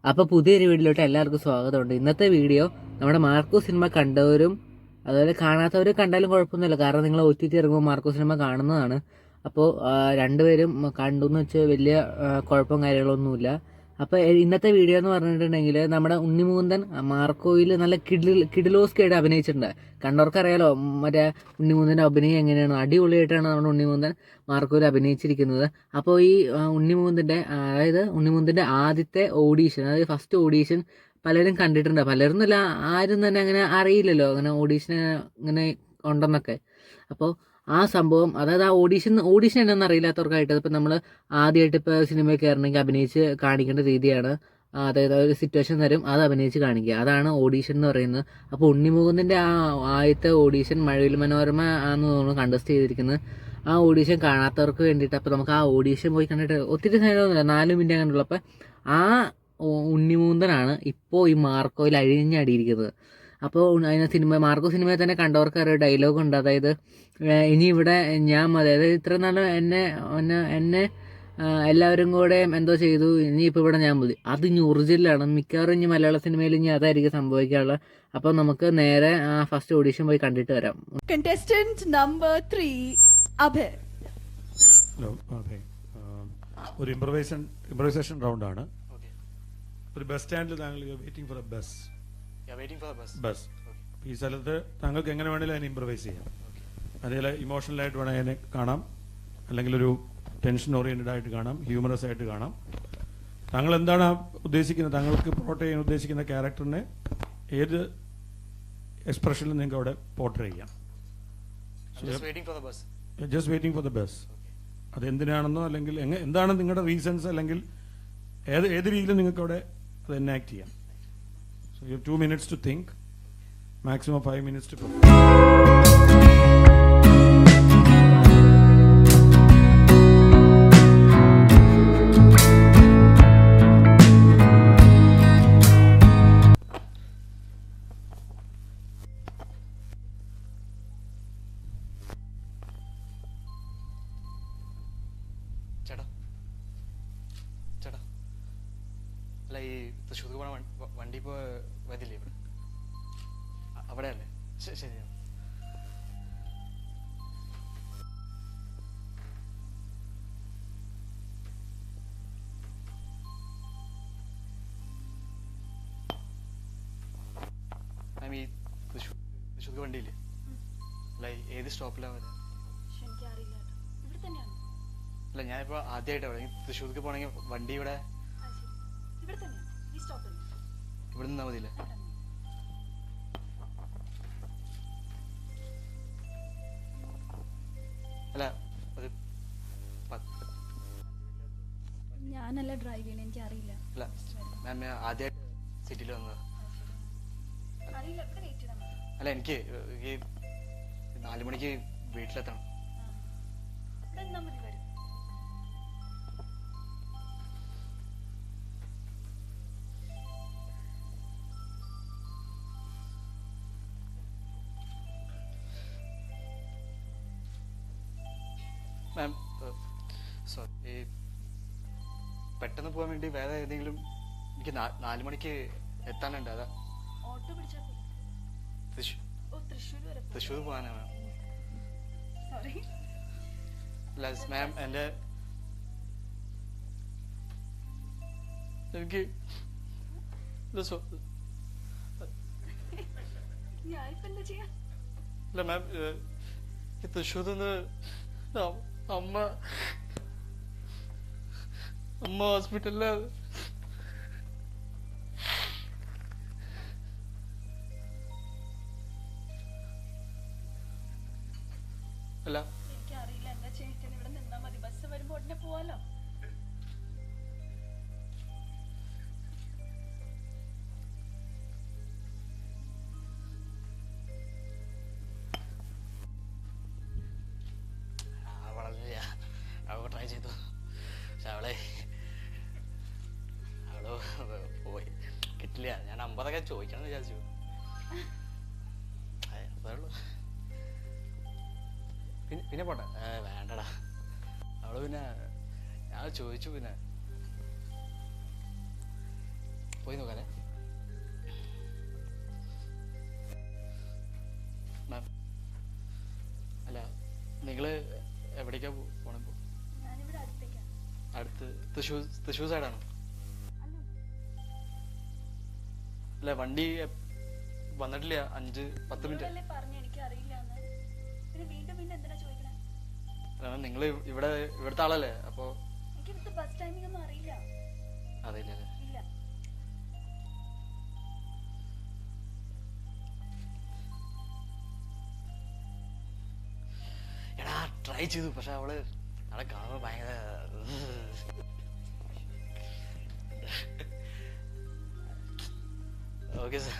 അപ്പോൾ പുതിയൊരു വീഡിയോയിലോട്ട് എല്ലാവർക്കും സ്വാഗതമുണ്ട്. ഇന്നത്തെ വീഡിയോ നമ്മുടെ മാർക്കോ സിനിമ കണ്ടവരും അതുപോലെ കാണാത്തവരും കണ്ടാലും കുഴപ്പമൊന്നുമില്ല, കാരണം നിങ്ങൾ OTT ഇറങ്ങുമ്പോൾ മാർക്കോ സിനിമ കാണുന്നതാണ്. അപ്പോൾ രണ്ടുപേരും കണ്ടു എന്ന് വെച്ചാൽ വലിയ കുഴപ്പവും കാര്യങ്ങളൊന്നുമില്ല. അപ്പോൾ ഇന്നത്തെ വീഡിയോ എന്ന് പറഞ്ഞിട്ടുണ്ടെങ്കിൽ നമ്മുടെ ഉണ്ണിമുകുന്ദൻ മാർക്കോയിൽ നല്ല കിഡിലോസ്കായിട്ട് അഭിനയിച്ചിട്ടുണ്ട്. കണ്ടവർക്കറിയാലോ മറ്റേ ഉണ്ണിമുകുന്ദൻ്റെ അഭിനയം എങ്ങനെയാണ്, അടിപൊളിയായിട്ടാണ് നമ്മുടെ ഉണ്ണിമുകുന്ദൻ മാർക്കോയിൽ അഭിനയിച്ചിരിക്കുന്നത്. അപ്പോൾ ഈ ഉണ്ണിമുകുന്ദൻ്റെ ആദ്യത്തെ ഓഡീഷൻ, അതായത് ഫസ്റ്റ് ഓഡീഷൻ പലരും കണ്ടിട്ടുണ്ട്. പലരും എന്നല്ല, ആരും തന്നെ അങ്ങനെ അറിയില്ലല്ലോ അങ്ങനെ ഓഡീഷൻ ഇങ്ങനെ ഉണ്ടെന്നൊക്കെ. അപ്പോൾ ആ സംഭവം, അതായത് ആ ഓഡീഷൻ എന്താണെന്ന് അറിയില്ലാത്തവർക്കായിട്ട് ഇപ്പം നമ്മൾ ആദ്യമായിട്ട് ഇപ്പോൾ സിനിമയിൽ കയറണമെങ്കിൽ അഭിനയിച്ച് കാണിക്കേണ്ട രീതിയാണ്. അതായത് ഒരു സിറ്റുവേഷൻ തരും, അത് അഭിനയിച്ച് കാണിക്കുക, അതാണ് ഓഡീഷൻ എന്ന് പറയുന്നത്. അപ്പോൾ ഉണ്ണിമുകുന്ദൻ്റെ ആ ആദ്യത്തെ ഓഡീഷൻ മഴവിൽ മനോരമ ആണെന്ന് തോന്നുന്നു കണ്ടസ്റ്റ് ചെയ്തിരിക്കുന്നത്. ആ ഓഡീഷൻ കാണാത്തവർക്ക് വേണ്ടിയിട്ട് അപ്പോൾ നമുക്ക് ആ ഓഡീഷൻ പോയി കണ്ടിട്ട് ഒത്തിരി സമയമൊന്നുമില്ല, 4 മിനിറ്റ് കണ്ടുള്ളൂ. അപ്പം ആ ഉണ്ണിമുകുന്ദനാണ് ഇപ്പോൾ ഈ മാർക്കോയിൽ അഴിഞ്ഞടിയിരിക്കുന്നത്. അപ്പോൾ മാർക്കോ സിനിമയിൽ തന്നെ കണ്ടവർക്ക് ഒരു ഡയലോഗ് ഉണ്ട്, അതായത് ഇനി ഇവിടെ ഞാൻ മതി, അതായത് ഇത്ര നാൾ എന്നെ എല്ലാവരും കൂടെ എന്തോ ചെയ്തു, ഇനിയിപ്പോൾ ഇവിടെ ഞാൻ മതി. അത് ഇനി ഒറിജിനലാണ്, മിക്കവാറും ഇനി മലയാള സിനിമയിൽ ഇനി അതായിരിക്കും സംഭവിക്കാനുള്ളത്. അപ്പോൾ നമുക്ക് നേരെ ഫസ്റ്റ് ഓഡീഷൻ പോയി കണ്ടിട്ട് വരാം. Contestant number 3, Abhay. ഹലോ, അതെ. ഒരു ഇംപ്രവൈസേഷൻ റൗണ്ടാണ്. ഒരു ബസ് സ്റ്റാൻഡിൽ താങ്കൾ വെയിറ്റിംഗ് ഫോർ എ ബസ്. ഈ സ്ഥലത്ത് താങ്കൾക്ക് എങ്ങനെ വേണമെങ്കിലും അതിനെ ഇംപ്രവൈസ് ചെയ്യാം. അതിൽ ഇമോഷണലായിട്ട് വേണമെങ്കിൽ അതിനെ കാണാം, അല്ലെങ്കിൽ ഒരു ടെൻഷൻ ഓറിയൻറ്റഡ് ആയിട്ട് കാണാം, ഹ്യൂമറസ് ആയിട്ട് കാണാം. താങ്കൾ എന്താണ് ഉദ്ദേശിക്കുന്നത്, താങ്കൾക്ക് പോർട്രേ ചെയ്യാൻ ഉദ്ദേശിക്കുന്ന ക്യാരക്ടറിനെ ഏത് എക്സ്പ്രഷനിൽ നിങ്ങൾക്ക് അവിടെ പോർട്രേ ചെയ്യാം. Just waiting for the bus. അതെന്തിനാണെന്നോ അല്ലെങ്കിൽ എന്താണ് നിങ്ങളുടെ റീസൺസ്, അല്ലെങ്കിൽ ഏത് രീതിയിൽ നിങ്ങൾക്ക് അവിടെ അത് എനാക്ട് ചെയ്യാം. So you have 2 minutes to think, maximum 5 minutes to perform. ചേട്ടാ അല്ല, ഈ തൃശ്ശൂർക്ക് പോണ വണ്ടി ഇപ്പോൾ വരില്ലേ ഇവിടെ? അവിടെ അല്ലേ? ശരി. മാം, ഈ തൃശ്ശൂർക്ക് വണ്ടിയില്ലേ? അല്ല, ഏത് സ്റ്റോപ്പിലാണ് വരുന്നത്? അല്ല, ഞാനിപ്പോൾ ആദ്യമായിട്ടാണ് ഇവിടെ. തൃശ്ശൂർക്ക് പോകണമെങ്കിൽ വണ്ടി ഇവിടെ നിന്നാ മതിയില്ലേ? അല്ല, ഒരു ഞാനല്ല ഡ്രൈവ് ചെയ്യണേ, എനിക്ക് അറിയില്ല. അല്ല മാം, ഞാൻ ആദ്യമായിട്ട് സിറ്റിയിൽ വന്നത്. അല്ല, എനിക്ക് ഈ 4 മണിക്ക് വീട്ടിലെത്തണം. മാം, സോറി, പെട്ടെന്ന് പോകാൻ വേണ്ടി വേറെ ഏതെങ്കിലും, എനിക്ക് 4 മണിക്ക് എത്താനുണ്ട്. അതാ ഓട്ടോ പിടിച്ചാൽ തൃശ്ശൂർ പോകാനാണ് മാം. സോറി. അല്ല മാം, എനിക്ക് അല്ല മാം, തൃശ്ശൂരിൽ നിന്ന് അമ്മ ഹോസ്പിറ്റലില്. അല്ല, എനിക്കറിയില്ല എന്താ ചെയ്യിക്കാൻ. ഇവിടെ നിന്നാ മതി, ബസ് വരുമ്പോ ഉടനെ പോവാലോ. അവൾ ട്രൈ ചെയ്തു, പക്ഷെ അവള് പോയി, കിട്ടില്ല. ഞാൻ 50 ചോദിക്കണം വിചാരിച്ചു. അതേയുള്ളൂ. പിന്നെ പോട്ടെ, വേണ്ടടാ. അവള് പിന്നെ ഞാൻ ചോദിച്ചു, പിന്നെ പോയി നോക്കാനേ. മാം അല്ല നിങ്ങൾ എവിടേക്കാ പോണേ? ഞാനിവിടെ അടുത്തേക്കാണ്. അടുത്ത് തൃശ്ശൂർ സൈഡാണോ? അല്ല, അല്ല വണ്ടി വന്നിട്ടില്ല. 5-10 മിനിറ്റ്. നിങ്ങളല്ലേ പറഞ്ഞ എനിക്ക് അറിയില്ല എന്ന്. പിന്നെ വീണ്ടും വീണ്ടും എന്തിനാ ചോദിക്കണേ? നിങ്ങൾ ഇവിടുത്തെ ആളല്ലേ? അപ്പോൾ എനിക്ക് ഇവിടുത്തെ ബസ് ടൈമിംഗ് ഒന്നും അറിയില്ല. അറിയില്ല അല്ലേ? ഇല്ല. എടാ ട്രൈ ചെയ്തു, പക്ഷെ അവളെ കാണുമ്പോൾ ഭയങ്കര ഓക്കെ സാർ.